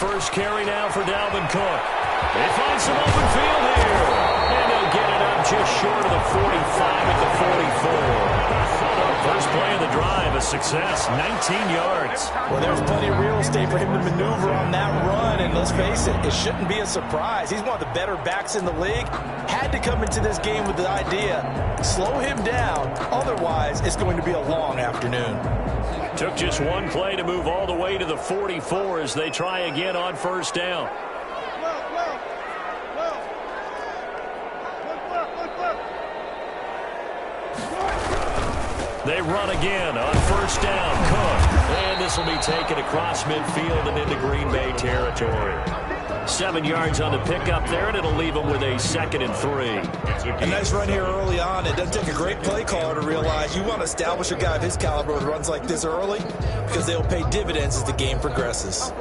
first carry now for Dalvin Cook. They find some open field here. And they'll get it up just short of the 45 at the 44. First play of the drive, a success, 19 yards. Well, there's plenty of real estate for him to maneuver on that run, and let's face it, it shouldn't be a surprise. He's one of the better backs in the league. Had to come into this game with the idea, slow him down, otherwise it's going to be a long afternoon. Took just one play to move all the way to the 44 as they try again on first down. They run again on first down. Cook. And this will be taken across midfield and into Green Bay territory. 7 yards on the pickup there, and it'll leave them with a 2nd and 3. A nice run here early on. It doesn't take a great play caller to realize you want to establish a guy of his caliber with runs like this early because they'll pay dividends as the game progresses.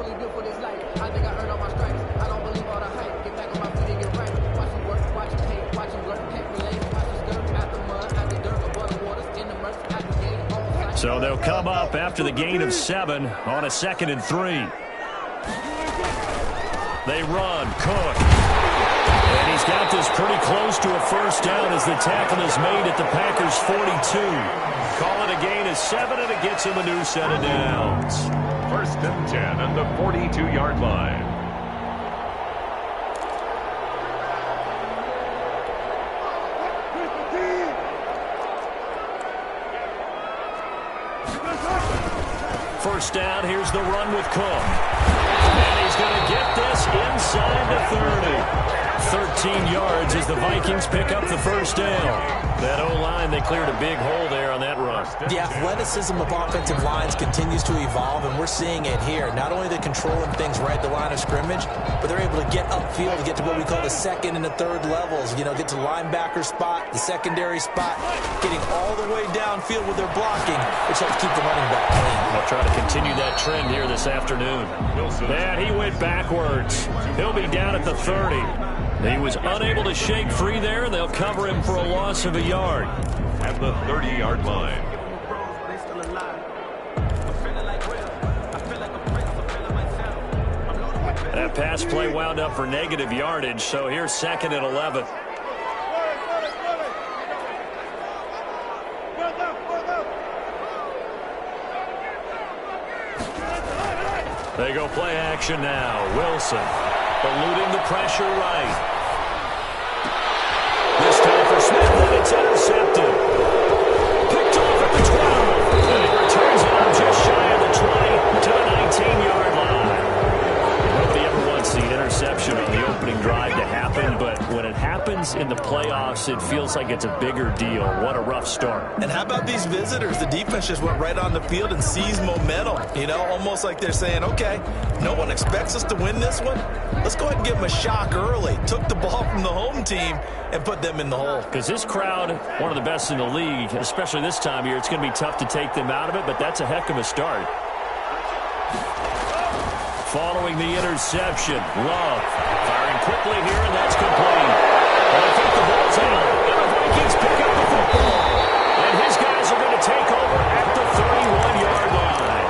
So they'll come up after the gain of 7 on a 2nd and 3. They run. Cook. And he's got this pretty close to a first down as the tackle is made at the Packers' 42. Call it a gain of 7, and it gets him a new set of downs. 1st and 10 at the 42-yard line. First down, here's the run with Cook. And he's going to get this inside the 30. 13 yards as the Vikings pick up the first down. That O-line, they cleared a big hole there on that run. The athleticism of offensive lines continues to evolve, and we're seeing it here. Not only are they controlling things right at the line of scrimmage, but they're able to get upfield to get to what we call the 2nd and the 3rd levels. You know, get to the linebacker spot, the secondary spot, getting all the way downfield with their blocking, which helps keep the running back clean. They'll try to continue that trend here this afternoon. And he went backwards. He'll be down at the 30. He was unable to shake free there, and they'll cover him for a loss of a yard. At the 30-yard line. That pass play wound up for negative yardage, so here's 2nd and 11. They go play action now. Wilson eluding the pressure right. This time for Smith, and it's intercepted. Picked off at the 12. And he returns it on just shy of the 20 to the 19-yard line. Nobody ever wants the interception on the opening drive to happen, but when it happens in the playoffs, it feels like it's a bigger deal. What a rough start. And how about these visitors? The defense just went right on the field and seized momentum. You know, almost like they're saying, okay, no one expects us to win this one. Let's go ahead and give them a shock early. Took the ball from the home team and put them in the hole. Because this crowd, one of the best in the league, especially this time of year, it's going to be tough to take them out of it, but that's a heck of a start. Following the interception, Love firing quickly here, and that's complete. And I think the ball's out, and the Vikings pick up the football. And his guys are going to take over at the 31-yard line.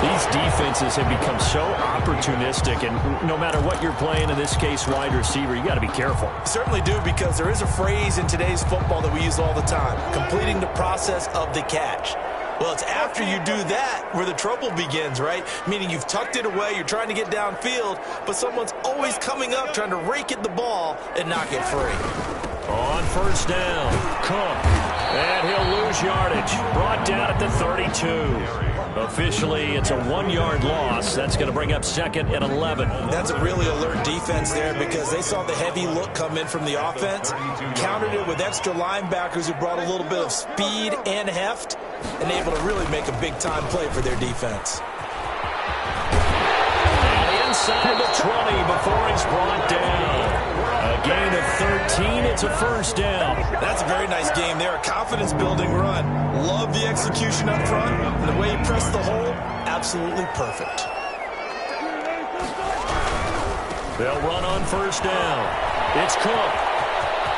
These defenses have become so opportunistic, and no matter what you're playing, in this case, wide receiver, you got to be careful. Certainly do, because there is a phrase in today's football that we use all the time, completing the process of the catch. Well, it's after you do that where the trouble begins, right? Meaning you've tucked it away, you're trying to get downfield, but someone's always coming up trying to rake at the ball and knock it free. On first down, Cook. And he'll lose yardage. Brought down at the 32. Officially, it's a 1-yard loss. That's going to bring up 2nd and 11. That's a really alert defense there because they saw the heavy look come in from the offense, countered it with extra linebackers who brought a little bit of speed and heft, and able to really make a big-time play for their defense. And inside the 20 before he's brought down. A gain of 13. It's a first down. That's a very nice game there. A confidence-building run. Love the execution up front. And the way he pressed the hole, absolutely perfect. They'll run on first down. It's Cook.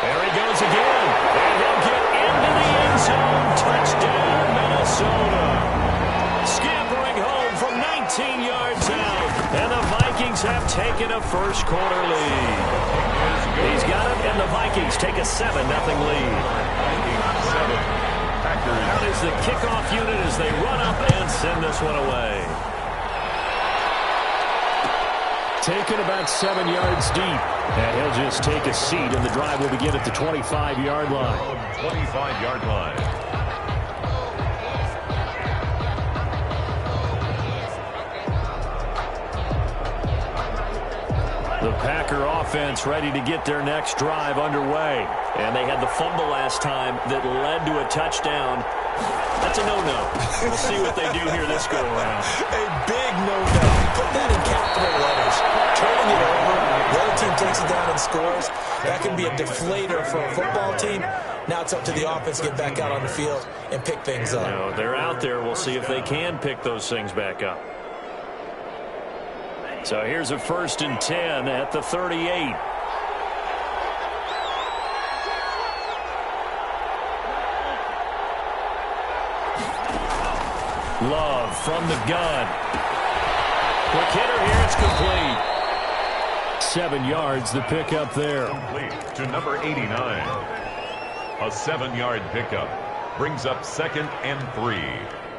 There he goes again. And he'll get into the end zone. Touchdown, Minnesota. Scampering home from 19 yards out. And the Vikings have first quarter lead. He's got it, and the Vikings take a 7-0 lead. Out is the kickoff unit as they run up and send this one away. Taken about 7 yards deep. And he'll just take a seat, and the drive will begin at the 25-yard line. 25-yard line. The Packer offense ready to get their next drive underway. And they had the fumble last time that led to a touchdown. That's a no-no. We'll see what they do here this go-around. A big no-no. Put that in capital letters. Turning it over, the other team takes it down and scores. That can be a deflator for a football team. Now it's up to the offense to get back out on the field and pick things up. No, they're out there. We'll see if they can pick those things back up. So here's a 1st and 10 at the 38. Love from the gun. Quick hitter here. It's complete. 7 yards, the pickup there. Complete to number 89. A 7-yard pickup brings up 2nd and 3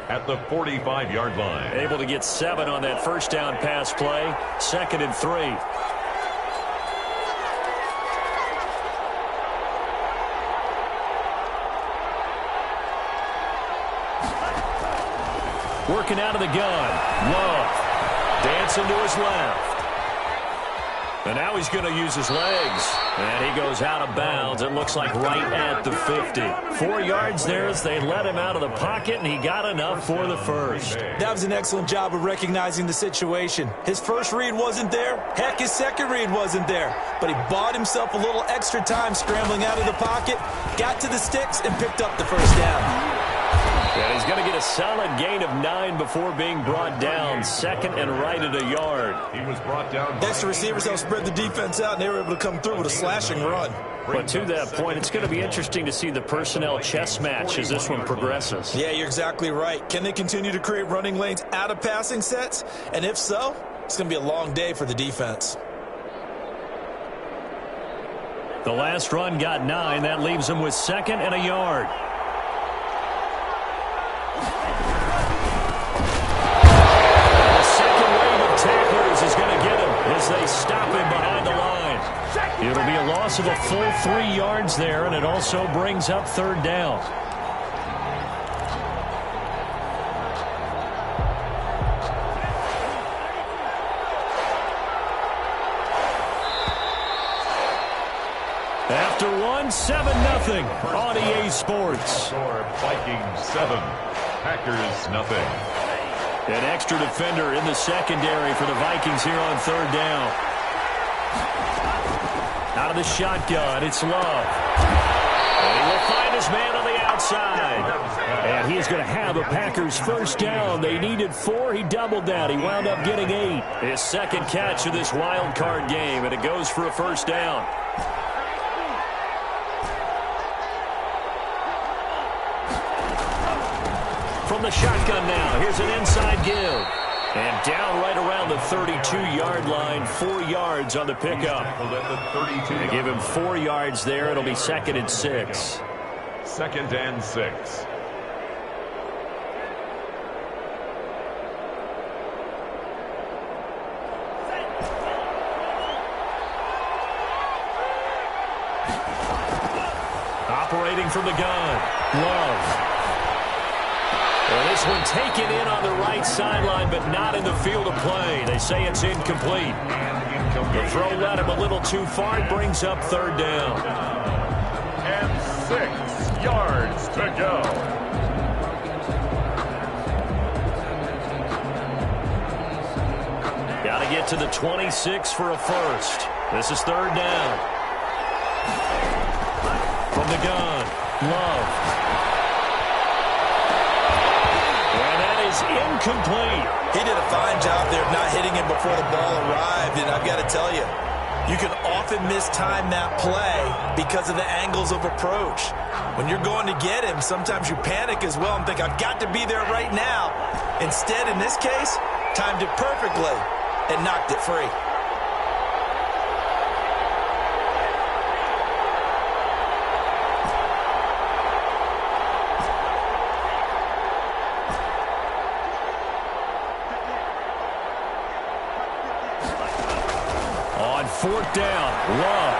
at the 45-yard line. Able to get 7 on that first down pass play. 2nd and 3. Working out of the gun. Love. Dancing to his left. And now he's going to use his legs. And he goes out of bounds. It looks like right at the 50. 4 yards there as they let him out of the pocket, and he got enough for the first. That was an excellent job of recognizing the situation. His first read wasn't there. Heck, his second read wasn't there. But he bought himself a little extra time scrambling out of the pocket, got to the sticks, and picked up the first down. And he's going to get a solid gain of 9 before being brought down. 2nd and right at a yard. He was brought down. Extra receivers helped spread the defense out, and they were able to come through with a slashing run. But to that point, it's going to be interesting to see the personnel chess match as this one progresses. Yeah, you're exactly right. Can they continue to create running lanes out of passing sets? And if so, it's going to be a long day for the defense. The last run got 9. That leaves him with 2nd and a yard. Is going to get him as they stop him behind the line. It'll be a loss of a full 3 yards there, and it also brings up 3rd down. After 7-0 on EA Sports. Vikings 7, Packers nothing. An extra defender in the secondary for the Vikings here on 3rd down. Out of the shotgun, it's Love. And he will find his man on the outside. And he is going to have a Packers first down. They needed 4. He doubled that. He wound up getting 8. His 2nd catch of this wild card game, and it goes for a first down. From the shotgun now, here's an inside give. And down right around the 32-yard line, 4 yards on the pickup. They give him 4 yards there. It'll be 2nd and 6. 2nd and 6. Operating from the gun, Love. Well, this one taken in on the right sideline, but not in the field of play. They say it's incomplete. The throw led him a little too far. It brings up 3rd down. And 6 yards to go. Got to get to the 26 for a first. This is 3rd down. From the gun, Love. Incomplete. He did a fine job there of not hitting him before the ball arrived, and I've got to tell you, you can often mistime that play because of the angles of approach. When you're going to get him, sometimes you panic as well and think, I've got to be there right now. Instead, in this case, timed it perfectly and knocked it free. 4th down. Love.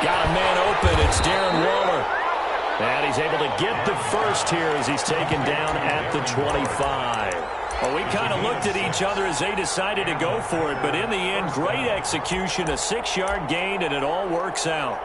Got a man open. It's Darren Waller. And he's able to get the first here as he's taken down at the 25. Well, we kind of looked at each other as they decided to go for it, but in the end, great execution, a 6-yard gain, and it all works out.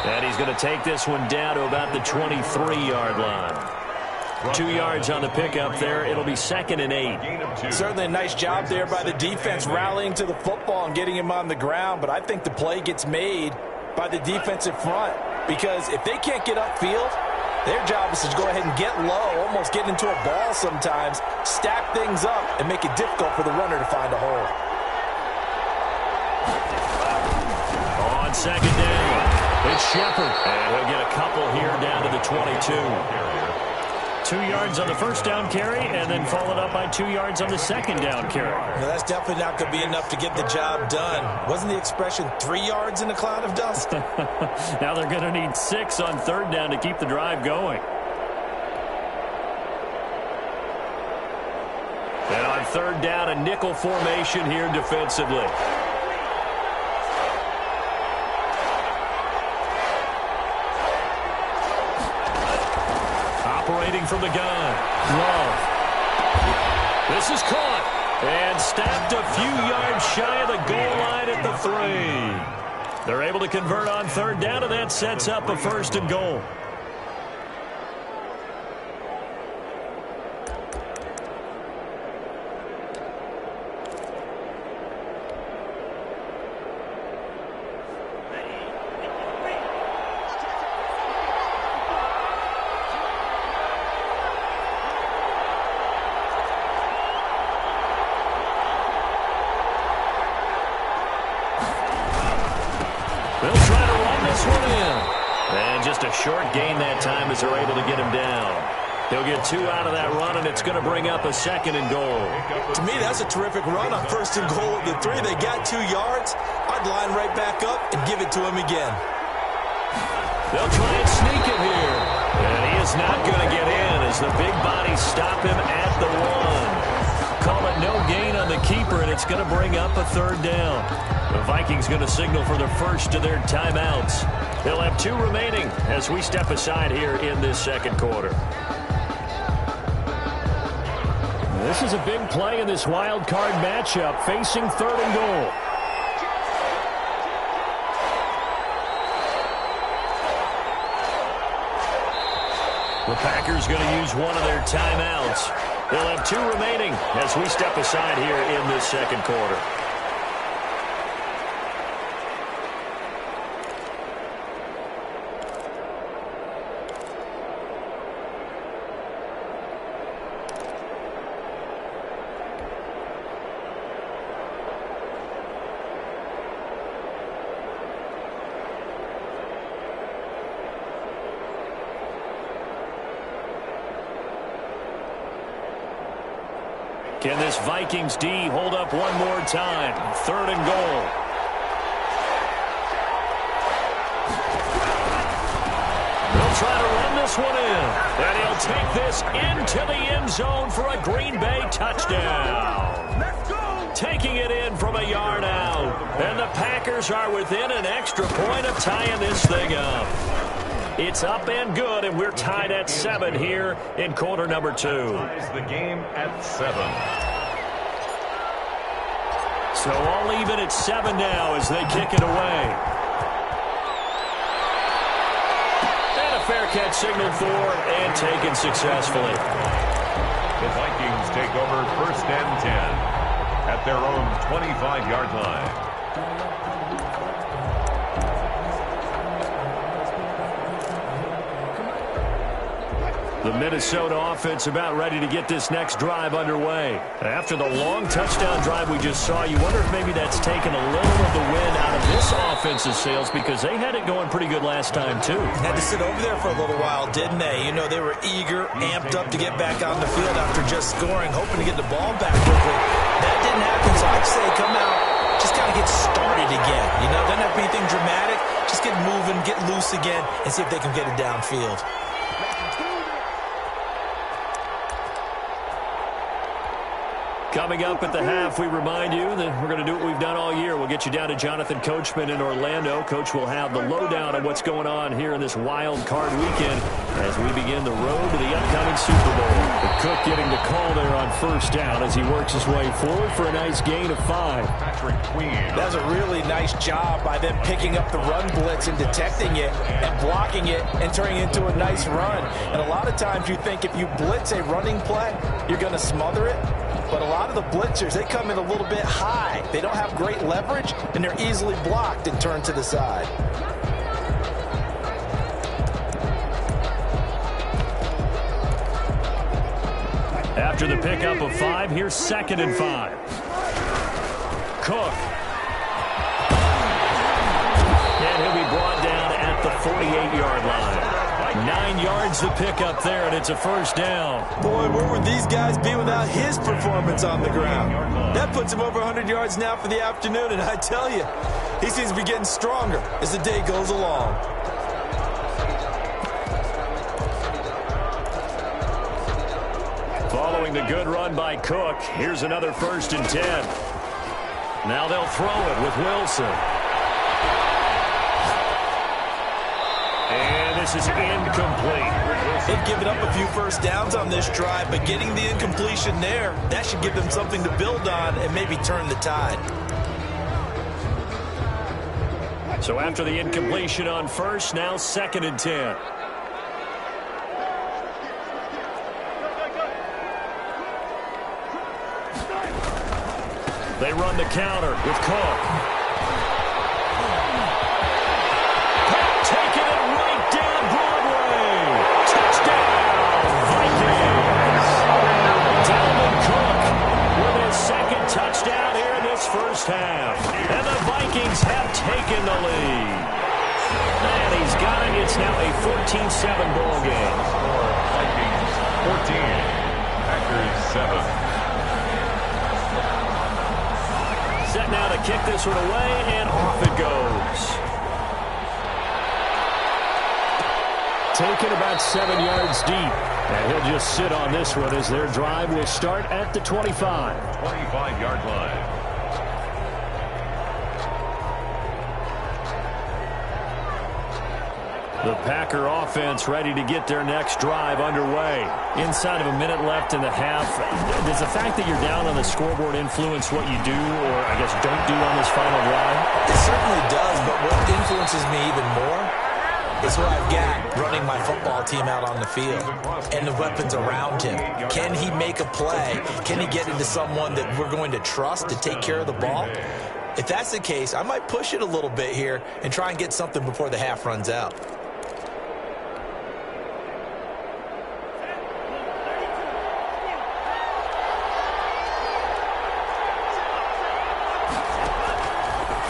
And he's going to take this one down to about the 23-yard line. 2 yards on the pickup there. It'll be 2nd and 8. Certainly a nice job there by the defense rallying to the football and getting him on the ground. But I think the play gets made by the defensive front, because if they can't get upfield, their job is to go ahead and get low, almost get into a ball sometimes, stack things up, and make it difficult for the runner to find a hole. On 2nd down. It's Shepard, and he'll get a couple here down to the 22. 2 yards on the first down carry, and then followed up by 2 yards on the second down carry. Well, that's definitely not going to be enough to get the job done. Wasn't the expression 3 yards in a cloud of dust? Now they're going to need 6 on 3rd down to keep the drive going. And on 3rd down, a nickel formation here defensively. Operating from the gun. Love. This is caught. And stopped a few yards shy of the goal line at the 3. They're able to convert on 3rd down, and that sets up a 1st and goal. They'll try to run this one in. And just a short gain that time as they're able to get him down. They'll get 2 out of that run, and it's going to bring up a 2nd and goal. To me, that's a terrific run on 1st and goal at the 3. They got 2 yards. I'd line right back up and give it to him again. They'll try and sneak it here. And he is not going to get in as the big bodies stop him at the 1. Call it no gain on the keeper, and it's going to bring up a 3rd down. The Vikings going to signal for the first of their timeouts. They'll have 2 remaining as we step aside here in this 2nd quarter. This is a big play in this wild card matchup, facing 3rd and goal. The Packers going to use one of their timeouts. They'll have 2 remaining as we step aside here in this 2nd quarter. Can this Vikings D hold up one more time? 3rd and goal. They'll try to run this one in. And he'll take this into the end zone for a Green Bay touchdown. Let's go. Taking it in from a yard out. And the Packers are within an extra point of tying this thing up. It's up and good, and we're tied at 7 here in quarter number 2. Ties the game at 7. So all even at 7 now as they kick it away. And a fair catch signaled for and taken successfully. The Vikings take over 1st and 10 at their own 25-yard line. The Minnesota offense about ready to get this next drive underway. After the long touchdown drive we just saw, you wonder if maybe that's taken a little of the wind out of this offense's sails because they had it going pretty good last time, too. Had to sit over there for a little while, didn't they? You know, they were eager, amped up to get back on the field after just scoring, hoping to get the ball back quickly. That didn't happen, so I'd say come out, just kind of get started again. You know, doesn't have to be anything dramatic. Just get moving, get loose again, and see if they can get it downfield. Coming up at the half, we remind you that we're going to do what we've done all year. We'll get you down to Jonathan Coachman in Orlando. Coach will have the lowdown on what's going on here in this wild card weekend as we begin the road to the upcoming Super Bowl. The Cook getting the call there on first down as he works his way forward for a nice gain of 5. That was a really nice job by them picking up the run blitz and detecting it and blocking it and turning it into a nice run. And a lot of times you think if you blitz a running play, you're going to smother it. But a lot of the blitzers, they come in a little bit high. They don't have great leverage, and they're easily blocked and turned to the side. After the pickup of 5, here's 2nd and 5. Cook. And he'll be brought down at the 48-yard line. 9 yards to pick up there, and it's a first down. Boy, where would these guys be without his performance on the ground? That puts him over 100 yards now for the afternoon, and I tell you, he seems to be getting stronger as the day goes along. Following the good run by Cook, here's another 1st and 10. Now they'll throw it with Wilson. And this is incomplete. They've given up a few first downs on this drive, but getting the incompletion there, that should give them something to build on and maybe turn the tide. So after the incompletion on first, now 2nd and 10. They run the counter with Cook. Taking it right down Broadway. Touchdown, Vikings. Dalvin Cook with his 2nd touchdown here in this first half. And the Vikings have taken the lead. And he's got it. It's now a 14-7 ball game. Vikings 14, Packers 7. Set now to kick this one away, and off it goes. Taken about 7 yards deep. And he'll just sit on this one as their drive will start at the 25. 25-yard line. The Packer offense ready to get their next drive underway. Inside of a minute left in the half, does the fact that you're down on the scoreboard influence what you do or, I guess, don't do on this final drive? It certainly does, but what influences me even more is what I've got running my football team out on the field and the weapons around him. Can he make a play? Can he get into someone that we're going to trust to take care of the ball? If that's the case, I might push it a little bit here and try and get something before the half runs out.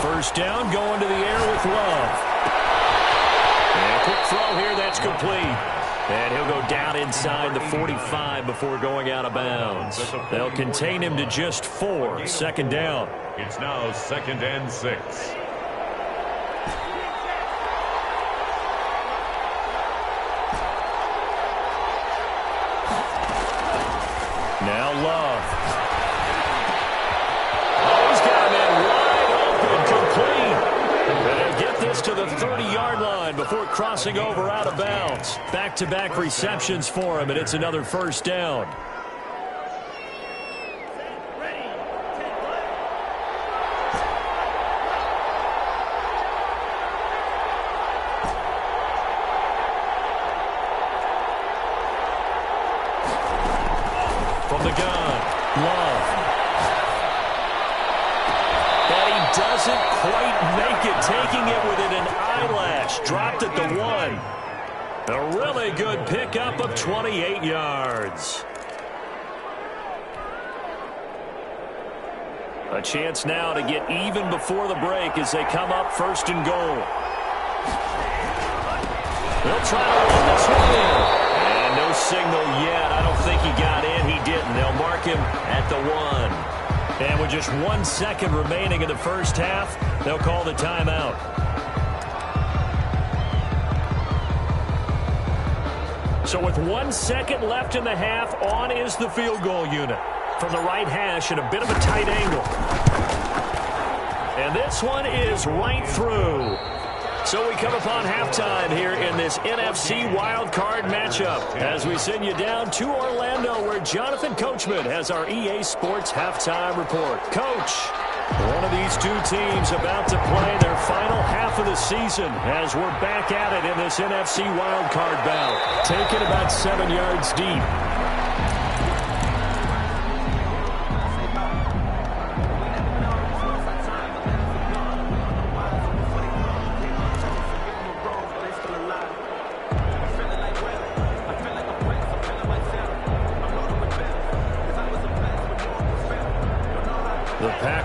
First down, going to the air with Love. And a quick throw here, that's complete. And he'll go down inside the 45 before going out of bounds. They'll contain him to just 4. 2nd down. It's now 2nd and 6. Now Love. Oh, he's got him wide open, complete. And he'll get this to the 30-yard line before crossing over out of bounds. Back-to-back receptions for him, and it's another first down. From the gun, Love. And he doesn't quite make it, taking it within an eyelash. Dropped at the 1. A really good pickup of 28 yards. A chance now to get even before the break as they come up 1st and goal. They'll try to run this one in. And no signal yet. I don't think he got in. He didn't. They'll mark him at the 1. And with just 1 second remaining in the first half, they'll call the timeout. So with 1 second left in the half, on is the field goal unit. From the right hash at a bit of a tight angle. And this one is right through. So we come upon halftime here in this NFC wildcard matchup as we send you down to Orlando where Jonathan Coachman has our EA Sports halftime report. Coach, one of these two teams about to play their final half of the season as we're back at it in this NFC wildcard bout. Taken about 7 yards deep.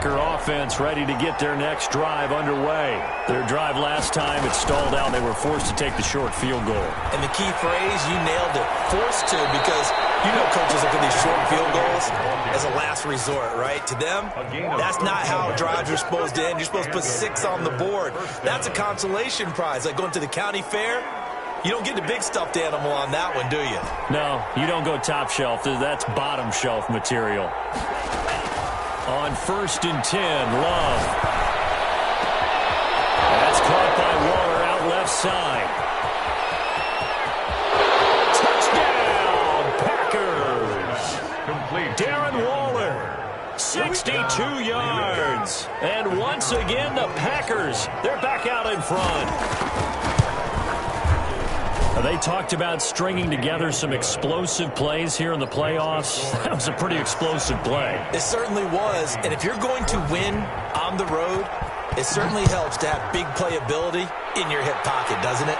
Offense ready to get their next drive underway. Their drive last time, it stalled out. They were forced to take the short field goal. And the key phrase, you nailed it, forced to, because you know coaches look at these short field goals as a last resort, right? To them, that's not how drives are supposed to end. You're supposed to put 6 on the board. That's a consolation prize. Like going to the county fair, you don't get the big stuffed animal on that one, do you? No, you don't go top shelf. That's bottom shelf material. On 1st and 10, Love. That's caught by Waller out left side. Touchdown, Packers. Complete. Darren Waller, 62 yards. And once again, the Packers, they're back out in front. They talked about stringing together some explosive plays here in the playoffs. That was a pretty explosive play. It certainly was. And if you're going to win on the road, it certainly helps to have big playability in your hip pocket, doesn't it?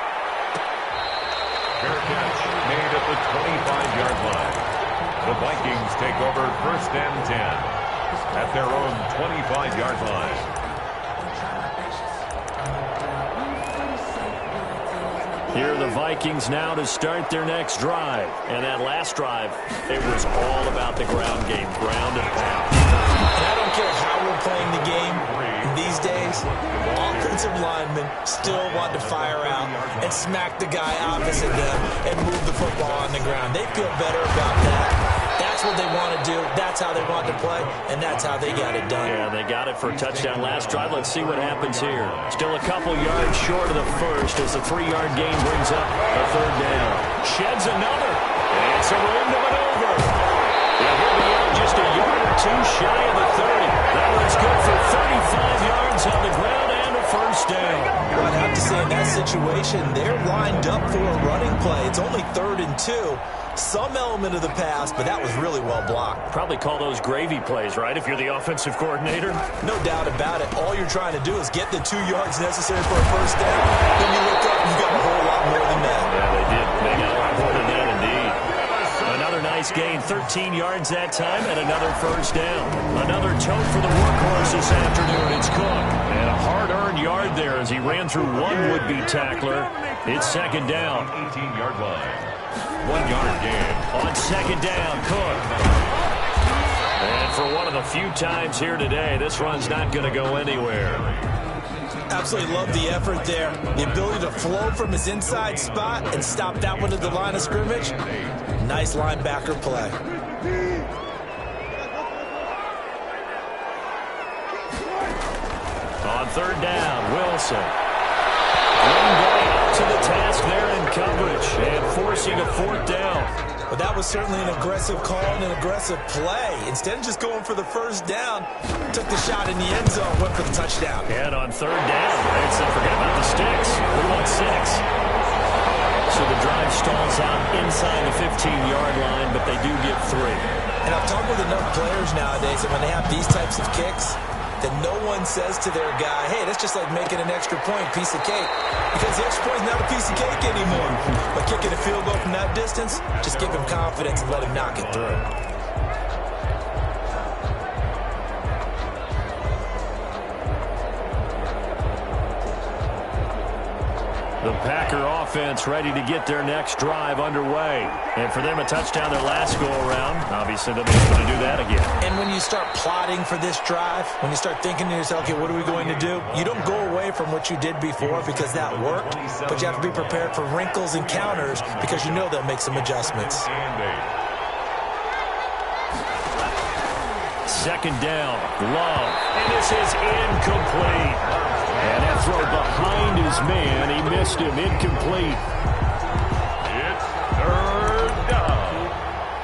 Fair catch made at the 25-yard line. The Vikings take over 1st and 10 at their own 25-yard line. Here are the Vikings now to start their next drive. And that last drive, it was all about the ground game, ground and pound. And I don't care how we're playing the game these days, offensive linemen still want to fire out and smack the guy opposite them and move the football on the ground. They feel better about that. That's what they want to do. That's how they want to play, and that's how they got it done. Yeah, they got it for a touchdown last drive. Let's see what happens here. Still a couple yards short of the first as the 3-yard gain brings up a 3rd down. Sheds another. And it's a room to maneuver. Yeah, he'll be out just a yard or two shy of the 30. That one's good for 35 yards on the ground and a 1st down. Well, I'd have to say in that situation, they're lined up for a running play. It's only 3rd and 2. Some element of the pass, but that was really well blocked. Probably call those gravy plays, right, if you're the offensive coordinator? No doubt about it. All you're trying to do is get the 2 yards necessary for a 1st down. Then you look up, you got a whole lot more than that. Yeah, they did. They got a lot more than that, indeed. Another nice gain, 13 yards that time, and another 1st down. Another tote for the workhorse this afternoon. It's Cook. And a hard-earned yard there as he ran through one would-be tackler. It's 2nd down. 18-yard line. 1-yard gain. On 2nd down, Cook. And for one of the few times here today, this run's not going to go anywhere. Absolutely love the effort there. The ability to flow from his inside spot and stop that one at the line of scrimmage. Nice linebacker play. On 3rd down, Wilson. One guy up to the task there in coverage and forcing a 4th down. But that was certainly an aggressive call and an aggressive play. Instead of just going for the 1st down, took the shot in the end zone, went for the touchdown. And on 3rd down, let's not forget about the sticks. We want 6. So the drive stalls out inside the 15-yard line, but they do get 3. And I've talked with enough players nowadays that when they have these types of kicks, that no one says to their guy, hey, that's just like making an extra point, piece of cake. Because the extra point is not a piece of cake anymore. By kicking a field goal from that distance, just give him confidence and let him knock it through. The Packer offense ready to get their next drive underway. And for them, a touchdown their last go-around. Obviously, they'll be able to do that again. And when you start plotting for this drive, when you start thinking to yourself, okay, what are we going to do? You don't go away from what you did before because that worked, but you have to be prepared for wrinkles and counters because you know they'll make some adjustments. Second down, Love, and this is incomplete. And that throw behind his man, he missed him, incomplete. It's third down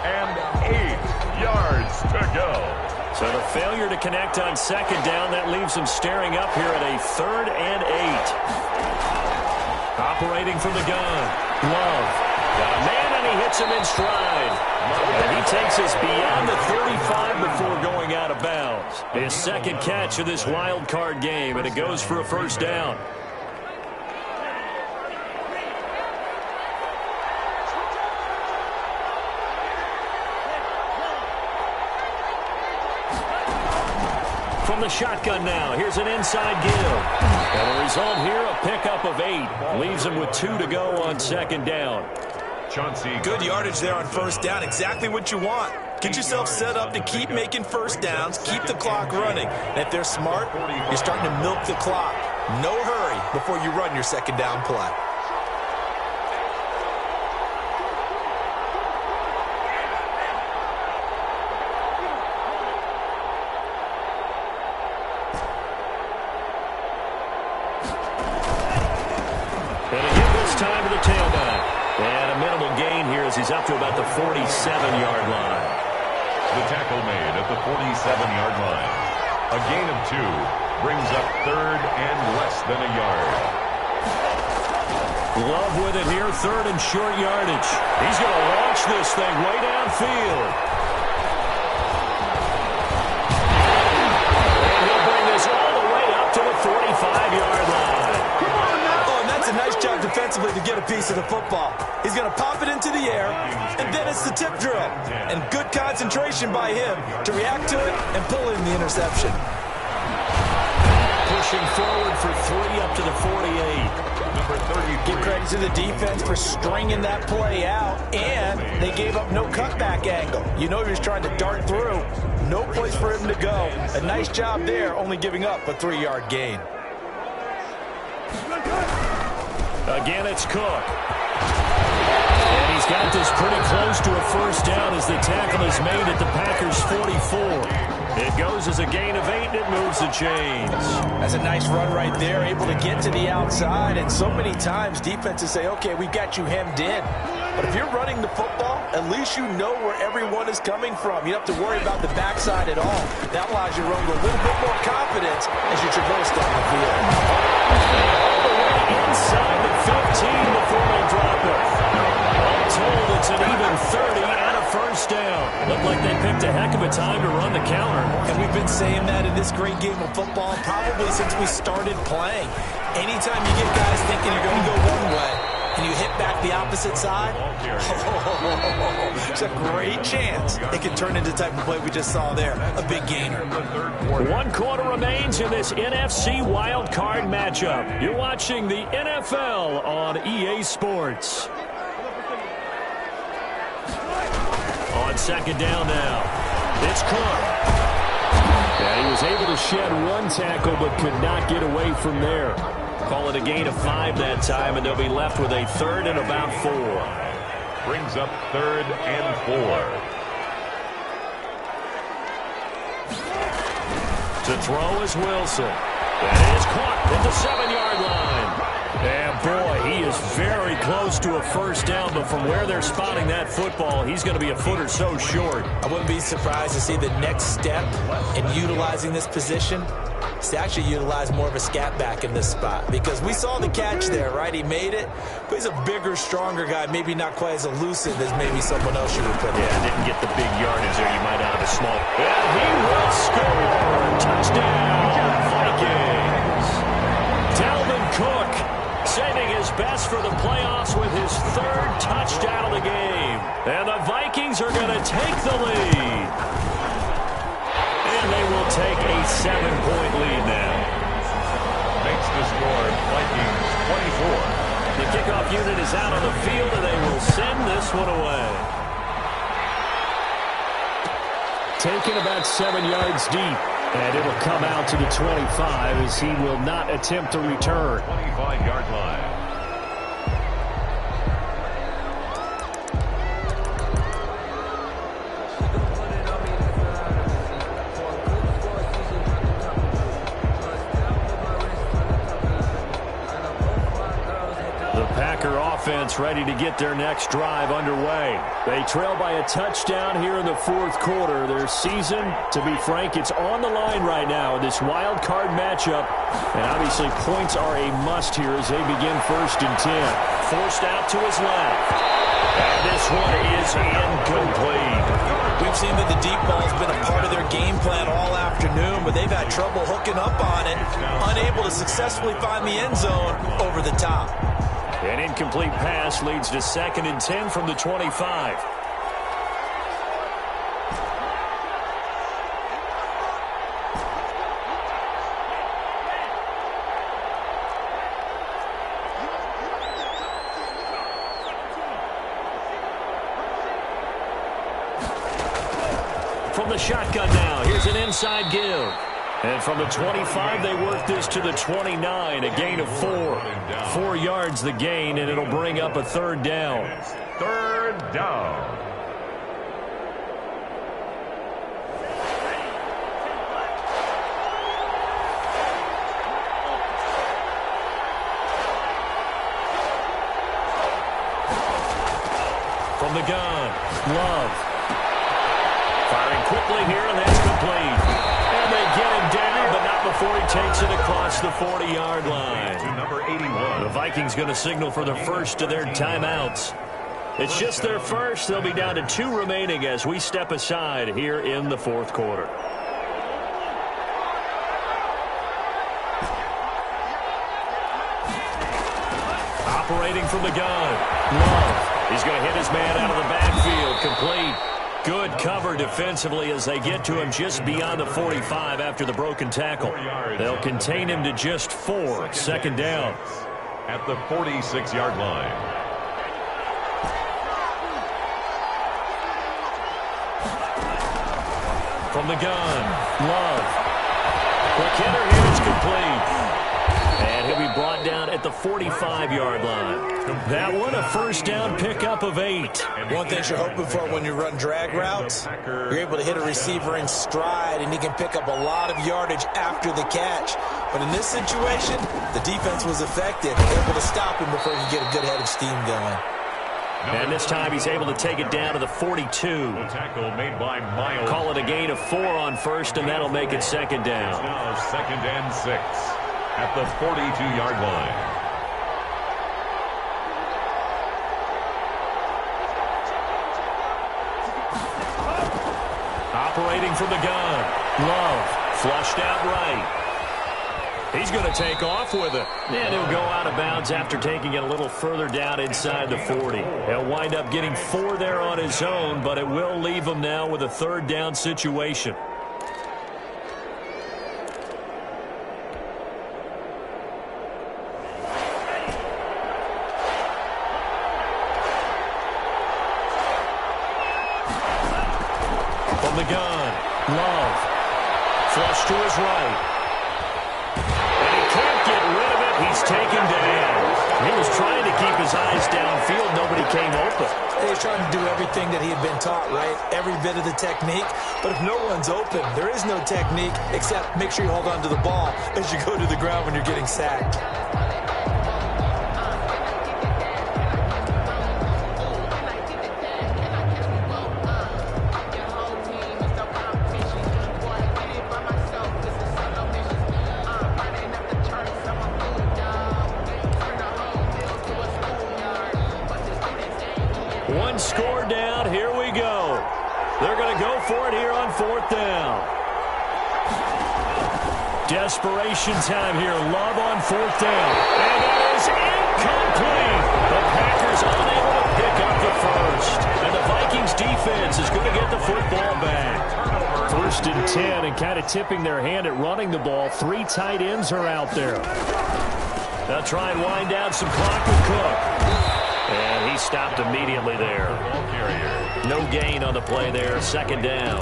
and 8 yards to go. So the failure to connect on second down, that leaves him staring up here at a 3rd and 8. Operating from the gun, Love. Got a man and he hits him in stride. And he takes us beyond the 35 before going out of bounds. His second catch of this wild card game, and it goes for a first down. From the shotgun now, here's an inside give. And the result here, a pickup of 8. Leaves him with 2 to go on second down. Good yardage there on first down. Exactly what you want. Get yourself set up to keep making first downs, keep the clock running. And if they're smart, you're starting to milk the clock. No hurry before you run your second down play. And again this time to the tailback. And a minimal gain here as he's up to about the 47-yard line. The tackle made at the 47-yard line. A gain of 2 brings up 3rd and less than a yard. Love with it here, 3rd and short yardage. He's going to launch this thing way downfield. And he'll bring this all the way up to the 45-yard line. It's a nice job defensively to get a piece of the football. He's going to pop it into the air, and then it's the tip drill. And good concentration by him to react to it and pull in the interception. Pushing forward for 3 up to the 48. Number 30. Give credit to the defense for stringing that play out, and they gave up no cutback angle. You know he was trying to dart through. No place for him to go. A nice job there, only giving up a 3-yard gain. Again, it's Cook. And he's got this pretty close to a first down as the tackle is made at the Packers' 44. It goes as a gain of 8, and it moves the chains. That's a nice run right there, able to get to the outside. And so many times defenses say, okay, we've got you hemmed in. But if you're running the football, at least you know where everyone is coming from. You don't have to worry about the backside at all. That allows you to run with a little bit more confidence as you traverse down the field. Inside the 15 before they drop it. All told, it's an even 30 and a first down. Looked like they picked a heck of a time to run the counter. And we've been saying that in this great game of football probably since we started playing. Anytime you get guys thinking you're going to go one way and you hit back the opposite side, it's a great chance it can turn into the type of play we just saw there, a big gainer. 1 quarter remains in this NFC wild card matchup. You're watching the NFL on EA Sports. On second down now, it's Cook. Yeah, he was able to shed 1 tackle but could not get away from there. Call it a gain of 5 that time, and they'll be left with a 3rd and about 4. Brings up 3rd and 4. To throw is Wilson. That is caught at the 7-yard line. And boy, he is very close to a first down, but from where they're spotting that football, he's going to be a foot or so short. I wouldn't be surprised to see the next step in utilizing this position is to actually utilize more of a scat back in this spot, because we saw the catch there, right? He made it, but he's a bigger, stronger guy, maybe not quite as elusive as maybe someone else you would put in. Yeah, didn't get the big yardage there. You might have a small. And he will score. Touchdown. returns for the playoffs with his third touchdown of the game. And the Vikings are going to take the lead. And they will take a 7-point lead now. Makes the score Vikings 24. The kickoff unit is out on the field, and they will send this one away. Taken about 7 yards deep, and it'll come out to the 25 as he will not attempt to return. 25-yard line. Offense ready to get their next drive underway. They trail by a touchdown here in the fourth quarter. Their season, to be frank, it's on the line right now in this wild card matchup. And obviously points are a must here as they begin 1st and 10. Forced out to his left. And this one is incomplete. We've seen that the deep ball has been a part of their game plan all afternoon, but they've had trouble hooking up on it, unable to successfully find the end zone over the top. An incomplete pass leads to 2nd and 10 from the 25. From the shotgun now, here's an inside give. And from the 25, they work this to the 29, a gain of 4. 4 yards the gain, and it'll bring up a 3rd down. 3rd down. From the gun, Love. Firing quickly here, and that's complete. And they get him down, but not before he takes it across the 40-yard line. To number 81. The Vikings going to signal for the first of their timeouts. It's just their first. They'll be down to 2 remaining as we step aside here in the fourth quarter. Operating from the gun, Love. He's going to hit his man out of the backfield, complete. Good cover defensively as they get to him just beyond the 45 after the broken tackle. They'll contain him to just 4. 2nd down. At the 46-yard line. From the gun, Love. Quick hitter here, it's complete. And he'll be brought down at the 45-yard line. That one, a 1st down pickup of 8. One thing you're hoping for when you run drag routes, you're able to hit a receiver in stride, and he can pick up a lot of yardage after the catch. But in this situation, the defense was effective, able to stop him before he could get a good head of steam going. And this time he's able to take it down to the 42. The tackle made by Miles. Call it a gain of 4 on 1st, and that'll make it 2nd down. Now 2nd and 6 at the 42-yard line. Operating from the gun, Love, flushed out right. He's going to take off with it. And he'll go out of bounds after taking it a little further down inside the 40. He'll wind up getting 4 there on his own, but it will leave him now with a 3rd down situation. From the gun, Love, flush to his right. Can't get rid of it. He's taken down. He was trying to keep his eyes downfield. Nobody came open. He's trying to do everything that he had been taught, right? Every bit of the technique. But if no one's open, there is no technique except make sure you hold on to the ball as you go to the ground when you're getting sacked. One score down. Here we go. They're going to go for it here on 4th down. Desperation time here. Love on fourth down. And that is incomplete. The Packers unable to pick up the first. And the Vikings defense is going to get the football back. 1st and 10, and kind of tipping their hand at running the ball. 3 tight ends are out there. They'll try and wind down some clock with Cook. And he stopped immediately there. No gain on the play there. 2nd down.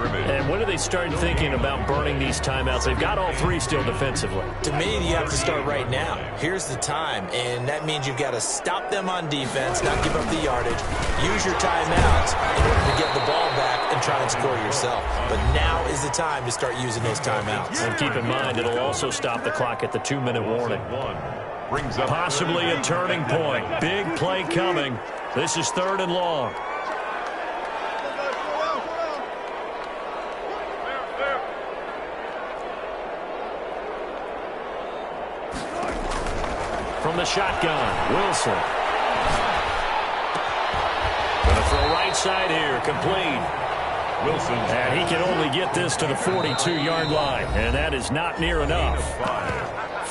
And when do they start thinking about burning these timeouts? They've got all 3 still defensively. To me, you have to start right now. Here's the time, and that means you've got to stop them on defense, not give up the yardage, use your timeouts in order to get the ball back and try and score yourself. But now is the time to start using those timeouts. And keep in mind, it'll also stop the clock at the 2-minute warning. Possibly a turning point. Big play coming. This is 3rd and long. From the shotgun, Wilson. Going to throw right side here, complete. Wilson. And he can only get this to the 42-yard line, and that is not near enough.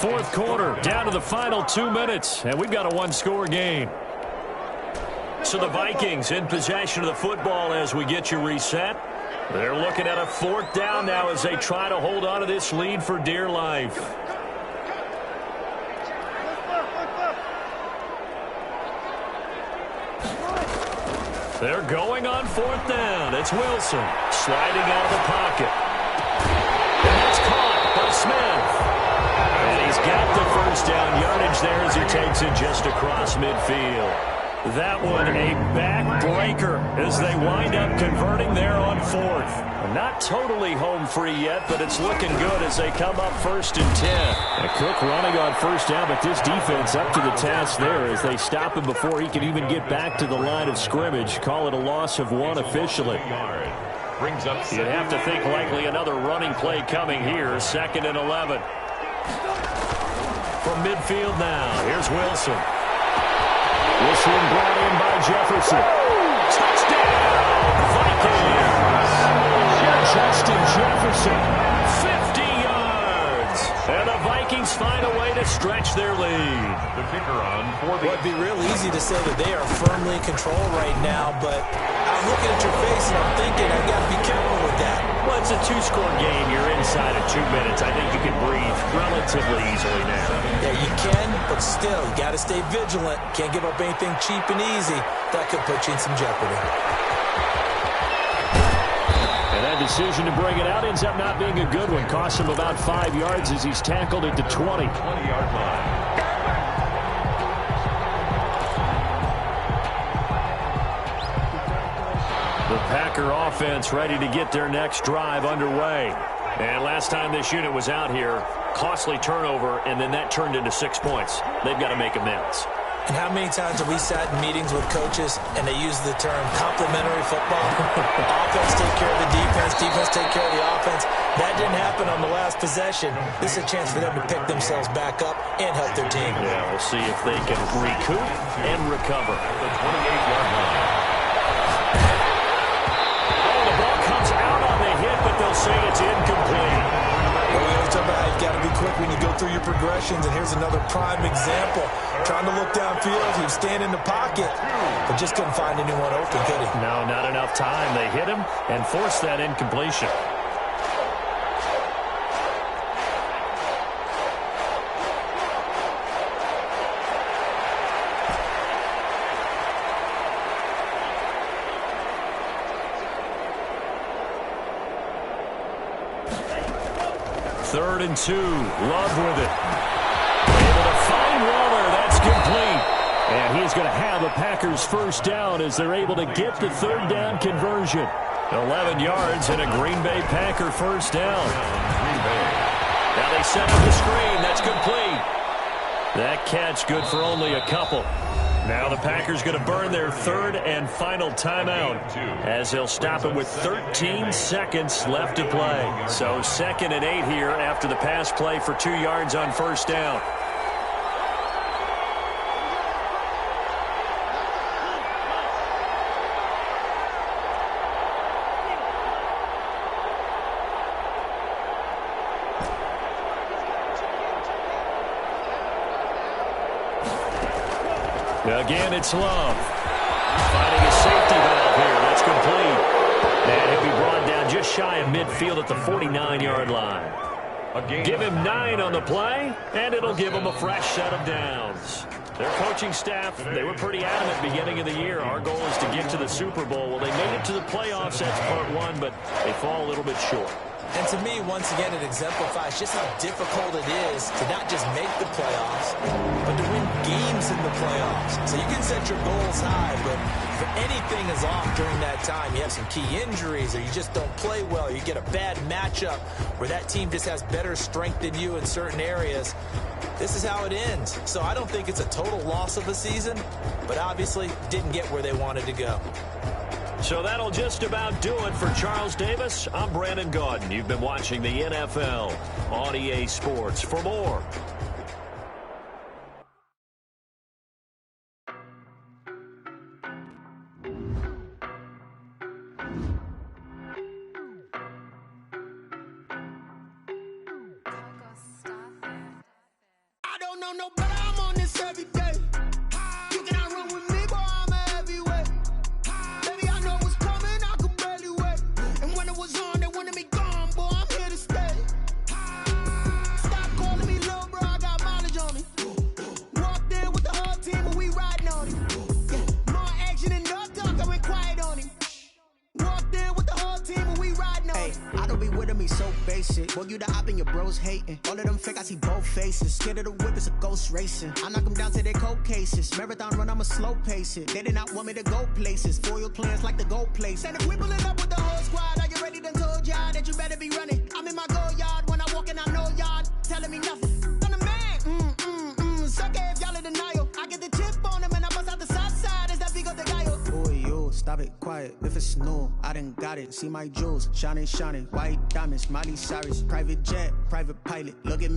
4th quarter, down to the final 2 minutes, and we've got a 1-score game. So the Vikings in possession of the football as we get you reset. They're looking at a 4th down now as they try to hold on to this lead for dear life. They're going on 4th down. It's Wilson sliding out of the pocket. And it's caught by Smith. And he's got the 1st down yardage there as he takes it just across midfield. That one a backbreaker as they wind up converting there on 4th. Not totally home free yet, but it's looking good as they come up 1st and 10. And Cook running on 1st down, but this defense up to the task there as they stop him before he can even get back to the line of scrimmage. Call it a loss of 1 officially. You'd have to think likely another running play coming here. 2nd and 11. From midfield now, here's Wilson. This one brought in by Jefferson. Touchdown, Vikings! Justin Jefferson, 50 yards. And the Vikings find a way to stretch their lead. The kicker on for the... Well, it'd be real easy to say that they are firmly in control right now, but I'm looking at your face and I'm thinking I've got to be careful with that. Well, it's a 2-score game. You're inside of 2 minutes. I think you can breathe relatively easily now. Yeah, you can, but still, you got to stay vigilant. Can't give up anything cheap and easy. That could put you in some jeopardy. And that decision to bring it out ends up not being a good one. Costs him about 5 yards as he's tackled at the 20. 20-yard line. The Packer offense ready to get their next drive underway. And last time this unit was out here, costly turnover, and then that turned into 6 points. They've got to make amends. And how many times have we sat in meetings with coaches and they use the term complementary football? Offense take care of the defense, defense take care of the offense. That didn't happen on the last possession. This is a chance for them to pick themselves back up and help their team. Yeah, we'll see if they can recoup and recover. The 28-yard line. Oh, the ball comes out on the hit, but they'll say it's incomplete. Well, we always talk about how you've got to be quick when you go through your progressions, and here's another prime example. Trying to look downfield, he was standing in the pocket, but just couldn't find anyone open, could he? No, not enough time. They hit him and forced that incompletion. Third and 2. Love with it. Able to find Waller. That's complete. And he's going to have a Packers 1st down as they're able to get the 3rd down conversion. 11 yards and a Green Bay Packer 1st down. Now they set up the screen. That's complete. That catch good for only a couple. Now the Packers going to burn their 3rd and final timeout as they'll stop it with 13 seconds left to play. So 2nd and 8 here after the pass play for 2 yards on 1st down. Again, it's Love. Finding a safety valve here. That's complete. And he'll be brought down just shy of midfield at the 49-yard line. Give him 9 on the play, and it'll give him a fresh set of downs. Their coaching staff, they were pretty adamant beginning of the year. Our goal is to get to the Super Bowl. Well, they made it to the playoffs. That's part one, but they fall a little bit short. And to me, once again, it exemplifies just how difficult it is to not just make the playoffs, but to win games in the playoffs. So you can set your goals high, but if anything is off during that time, you have some key injuries, or you just don't play well, or you get a bad matchup where that team just has better strength than you in certain areas, this is how it ends. So I don't think it's a total loss of a season, but obviously didn't get where they wanted to go. So that'll just about do it for Charles Davis. I'm Brandon Gaudin. You've been watching the NFL on EA Sports. For more, I don't know no better, I'm on this every day. You cannot run with me, boy, I'm a heavyweight. Baby, I know what's coming, I could barely wait. And when it was on, they wanted me gone, boy, I'm here to stay. Stop calling me little bro, I got mileage on me. Walked in with the whole team, and we riding on him. Yeah, more action and no talk, I went quiet on him. Walked in with the whole team, and we riding on him. I don't be with me so basic. Boy, you the op and your bros hating. All of them fake, I see both faces. Scared of the whip, it's a ghost racing. I knock them down to their cold cases. Marathon run, I'ma slow pace it. They did not want me to go places. Foil plans like the go place. And if we pulling up with the whole squad, are you ready? Done told y'all that you better be running. I'm in my go yard when I walk in, I know y'all telling me nothing. I'm the man, suck it if y'all in denial. I get the chip on him and I bust out the south side. Is that Vigo the guy? Boy, yo, stop it, quiet. If it's new, I done got it. See my jewels, shining, shining. White diamonds, Miley Cyrus. Private jet, private pilot. Look at me.